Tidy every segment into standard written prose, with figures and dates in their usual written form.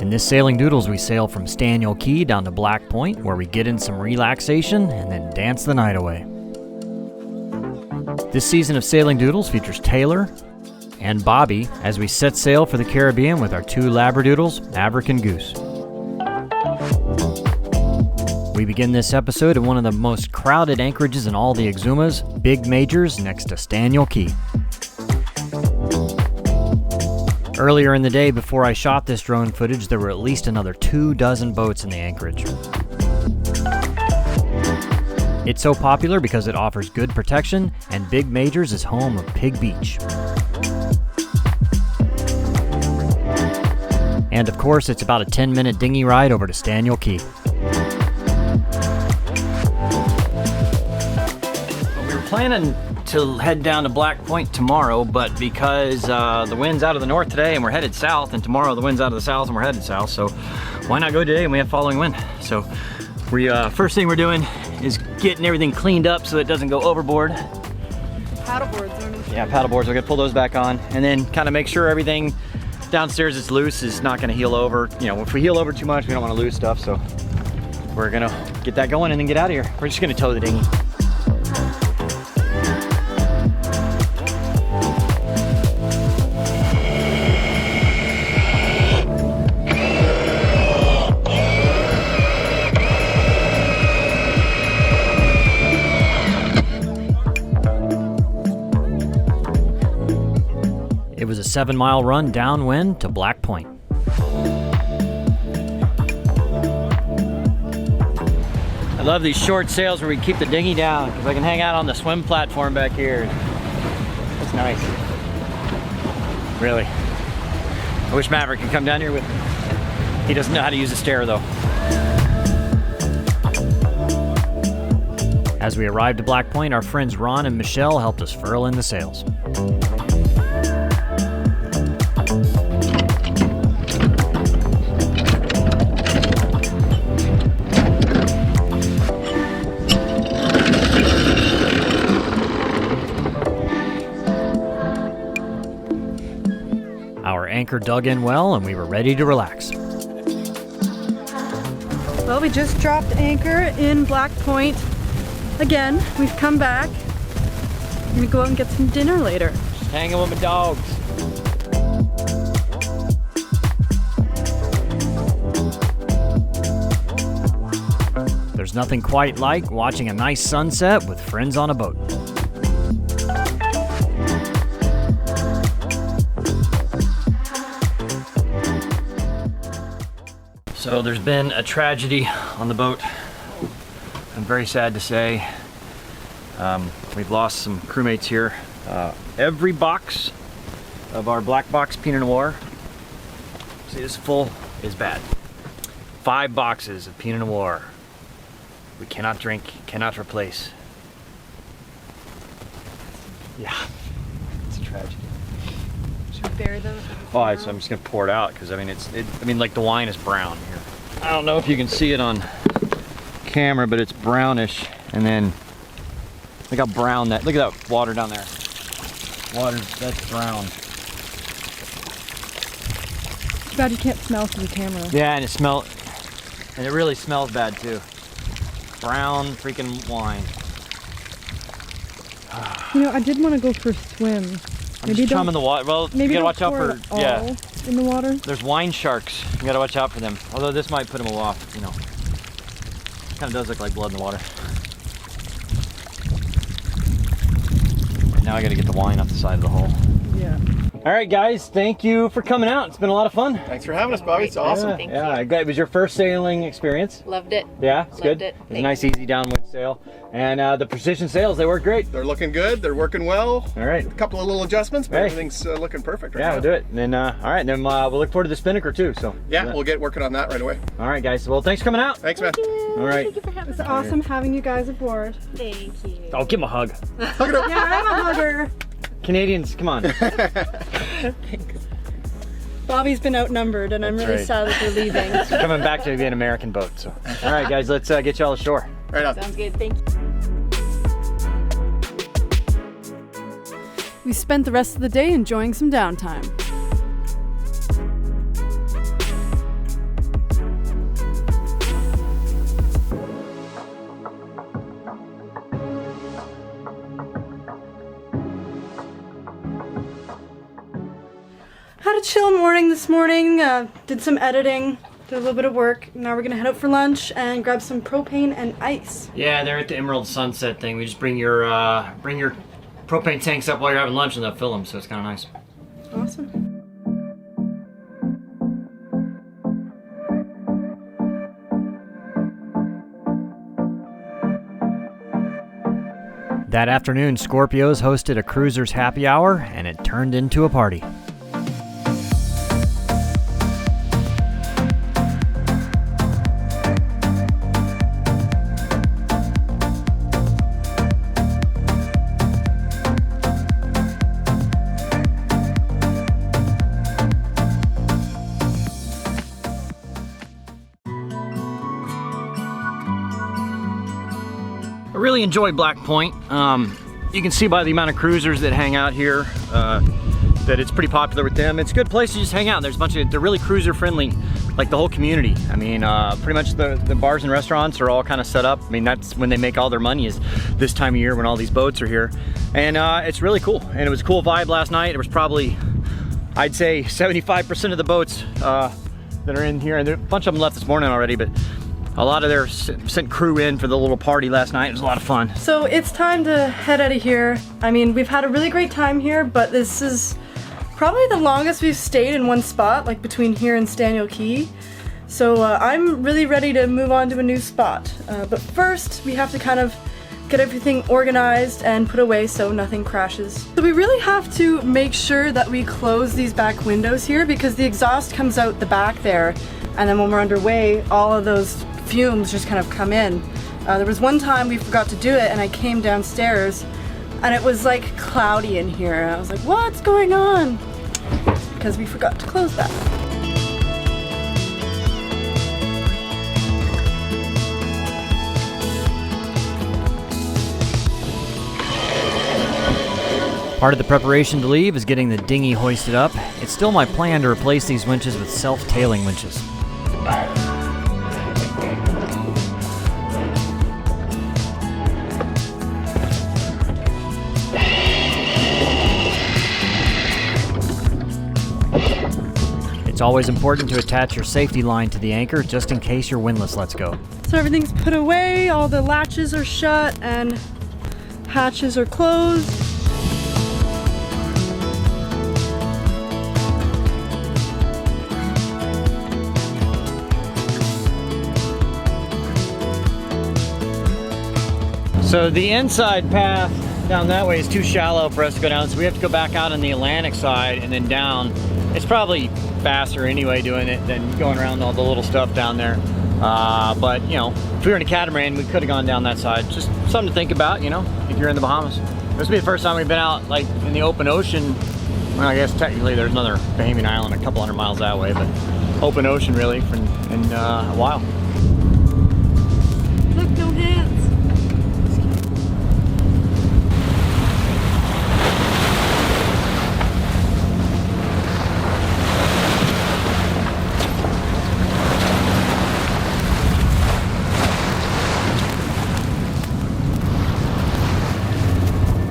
In this Sailing Doodles, we sail from Staniel Cay down to Black Point, where we get in some relaxation and then dance the night away. This season of Sailing Doodles features Taylor and Bobby as we set sail for the Caribbean with our two Labradoodles, Maverick and Goose. We begin this episode at one of the most crowded anchorages in all the Exumas, Big Majors, next to Staniel Cay. Earlier in the day, before I shot this drone footage, there were at least another 24 boats in the anchorage. It's so popular because it offers good protection, and Big Majors is home of Pig Beach. And of course, it's about a 10-minute dinghy ride over to Staniel Cay. We were planning to head down to Black Point tomorrow, but because the wind's out of the north today and we're headed south, and tomorrow the wind's out of the south and we're headed south, so why not go today and we have following wind? So we first thing we're doing is getting everything cleaned up so it doesn't go overboard. Paddleboards. Yeah, paddleboards, we're gonna pull those back on and then kind of make sure everything downstairs is loose, is not gonna heel over. You know, if we heel over too much, we don't wanna lose stuff, so we're gonna get that going and then get out of here. We're just gonna tow the dinghy. It was a 7-mile run downwind to Black Point. I love these short sails where we keep the dinghy down because I can hang out on the swim platform back here. That's nice. Really. I wish Maverick could come down here with me. He doesn't know how to use a stair though. As we arrived at Black Point, our friends Ron and Michelle helped us furl in the sails. Our anchor dug in well and we were ready to relax. Well, we just dropped anchor in Black Point. Again, we've come back. We're gonna go out and get some dinner later. Just hanging with my dogs. There's nothing quite like watching a nice sunset with friends on a boat. So there's been a tragedy on the boat. I'm very sad to say. We've lost some crewmates here. Every box of our black box Pinot Noir, see this full, is bad. 5 boxes of Pinot Noir. We cannot drink, cannot replace. Yeah, it's a tragedy. Should we bury them? Oh, I'm just gonna pour it out because I mean, like the wine is brown here. I don't know if you can see it on camera, but it's brownish, and then look how brown that. Look at that water down there. Water, that's brown. Too bad you can't smell through the camera. Yeah, and it really smells bad too. Brown freaking wine. You know, I did want to go for a swim. I'm just chumming the water. Well, you gotta watch out for, yeah. In the water? There's wine sharks. You gotta watch out for them. Although this might put them off, you know. Kind of does look like blood in the water. Now I gotta get the wine off the side of the hole. Yeah. All right, guys, thank you for coming out. It's been a lot of fun. Thanks for having us, Bobby. It's awesome. Thank you. It was your first sailing experience? Loved it. Yeah, it's good. Loved it. It was a nice, easy downwind sail. And the precision sails, they work great. They're looking good. They're working well. All right. A couple of little adjustments, but Hey. everything's looking perfect right Yeah, now. we'll do it. And then, all right, then we'll look forward to the spinnaker too. So Yeah, we'll get working on that right away. All right, guys. Well, thanks for coming out. Thanks, man. All right. Thank you for having It's us. awesome having you guys aboard. Thank you. Oh, give him a hug. Hug it up. Yeah, I'm a hugger. Canadians, come on. Bobby's been outnumbered, and I'm That's really right. sad that they're leaving. Coming back to be an American boat. So, all right, guys, let's get y'all ashore. Right on. Sounds good. Thank you. We spent the rest of the day enjoying some downtime. chill morning this morning. Did some editing, did a little bit of work. Now we're gonna head out for lunch and grab some propane and ice. Yeah, they're at the Emerald Sunset thing. We just bring your propane tanks up while you're having lunch and they'll fill them, so it's kind of nice. Awesome. That afternoon, Scorpios hosted a cruiser's happy hour, and it turned into a party. I really enjoy Black Point. You can see by the amount of cruisers that hang out here that it's pretty popular with them. It's a good place to just hang out. There's a bunch of, they're really cruiser friendly, like the whole community. I mean, pretty much the bars and restaurants are all kind of set up. I mean, that's when they make all their money, is this time of year when all these boats are here. And it's really cool. And it was a cool vibe last night. It was probably, I'd say 75% of the boats that are in here, and a bunch of them left this morning already, but a lot of their sent crew in for the little party last night. It was a lot of fun. So it's time to head out of here. I mean, we've had a really great time here, but this is probably the longest we've stayed in one spot, like between here and Staniel Cay. So I'm really ready to move on to a new spot. But first, we have to kind of get everything organized and put away so nothing crashes. So we really have to make sure that we close these back windows here because the exhaust comes out the back there. And then when we're underway, all of those fumes just kind of come in. There was one time we forgot to do it and I came downstairs and it was like cloudy in here. And I was like, what's going on? Because we forgot to close that. Part of the preparation to leave is getting the dinghy hoisted up. It's still my plan to replace these winches with self-tailing winches. It's always important to attach your safety line to the anchor just in case your windlass lets go. So everything's put away, all the latches are shut and hatches are closed. So the inside path down that way is too shallow for us to go down, so we have to go back out on the Atlantic side and then down. It's probably faster anyway doing it than going around all the little stuff down there. But you know, if we were in a catamaran, we could have gone down that side. Just something to think about, you know, if you're in the Bahamas. This will be the first time we've been out like in the open ocean. Well, I guess technically there's another Bahamian island a couple hundred miles that way, but open ocean really in a while. Look, no hands.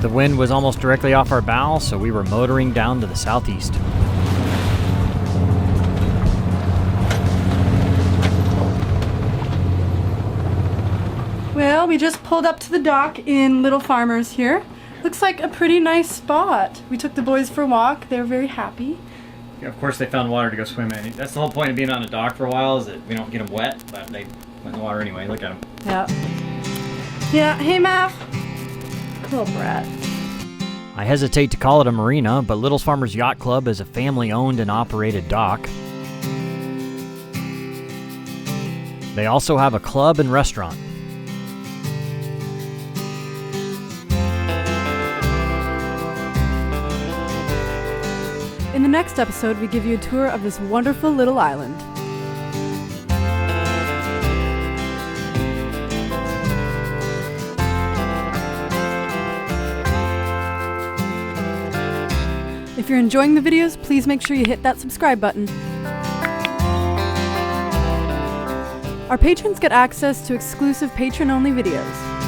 The wind was almost directly off our bow, so we were motoring down to the southeast. Well, we just pulled up to the dock in Little Farmers here. Looks like a pretty nice spot. We took the boys for a walk. They were very happy. Yeah, of course they found water to go swim in. That's the whole point of being on a dock for a while, is that we don't get them wet, but they went in the water anyway. Look at them. Yeah. Yeah, hey Mav. Little brat. I hesitate to call it a marina, but Little Farmers Yacht Club is a family-owned and operated dock. They also have a club and restaurant. In the next episode, we give you a tour of this wonderful little island. If you're enjoying the videos, please make sure you hit that subscribe button. Our patrons get access to exclusive patron-only videos.